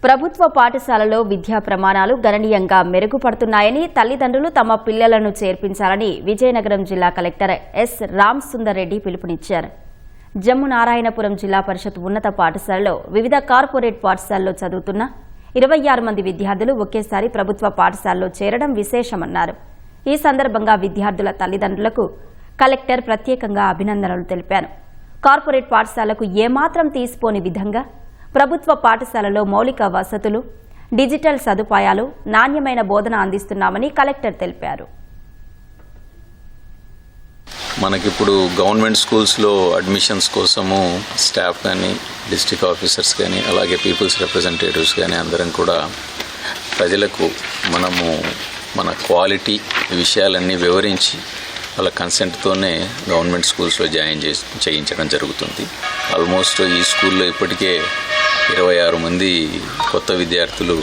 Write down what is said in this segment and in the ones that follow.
ప్రభుత్వ పాఠశాలలో విద్యా ప్రమాణాలు గణనీయంగా మెరుగుపడుతున్నాయని తల్లిదండ్రులు తమ పిల్లలను చేర్పించాలని విజయనగరం జిల్లా కలెక్టర్ ఎస్ రామ్ సుందర్ రెడ్డి పిలుపునిచ్చారు. జమ్మునారాయణపురం జిల్లా పరిషత్ ఉన్నత పాఠశాలలో వివిధ కార్పొరేట్ పాఠశాలలో చదువుతున్న 26 మంది విద్యార్థులు ఒకేసారి ప్రభుత్వ పాఠశాలలో చేరడం విశేషమన్నారు. ఈ సందర్భంగా విద్యార్థుల తల్లిదండ్రులకు కలెక్టర్ ప్రత్యేకంగా అభినందనలు తెలిపారు. కార్పొరేట్ పాఠశాలకు ఏమాత్రం తీసిపోని విధంగా ప్రభుత్వ పాఠశాలలో మౌలిక వసతులు, డిజిటల్ సదుపాయాలు, నాణ్యమైన బోధన అందిస్తున్నామని కలెక్టర్ తెలిపారు. మనకిప్పుడు గవర్నమెంట్ స్కూల్స్లో అడ్మిషన్స్ కోసము స్టాఫ్ కానీ, డిస్ట్రిక్ట్ ఆఫీసర్స్ కానీ, అలాగే పీపుల్స్ రిప్రజెంటేటివ్స్ కానీ అందరం కూడా ప్రజలకు మనము మన క్వాలిటీ విషయాలన్నీ వివరించి వాళ్ళ కన్సెంట్తోనే గవర్నమెంట్ స్కూల్స్లో జాయిన్ చేయించడం జరుగుతుంది. ఆల్మోస్ట్ ఈ స్కూల్లో ఇప్పటికే 26 మంది కొత్త విద్యార్థులు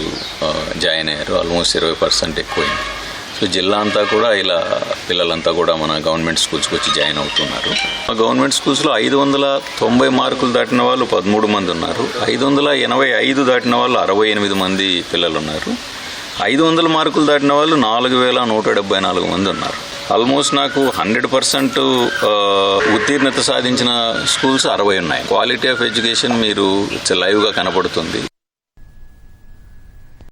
జాయిన్ అయ్యారు. ఆల్మోస్ట్ 20% ఎక్కువైంది. సో జిల్లా అంతా కూడా ఇలా పిల్లలంతా కూడా మన గవర్నమెంట్ స్కూల్స్కి వచ్చి జాయిన్ అవుతున్నారు. గవర్నమెంట్ స్కూల్స్లో 590 మార్కులు దాటిన వాళ్ళు 13 మంది ఉన్నారు. 585 దాటిన వాళ్ళు 68 మంది పిల్లలు ఉన్నారు. 500 మార్కులు దాటిన వాళ్ళు 4174 మంది ఉన్నారు. ఆల్మోస్ట్ నాకు 100% ఉత్తీర్ణత సాధించిన స్కూల్స్ 60 ఉన్నాయి. క్వాలిటీ ఆఫ్ ఎడ్యుకేషన్ మీరు లైవ్గా కనపడుతుంది.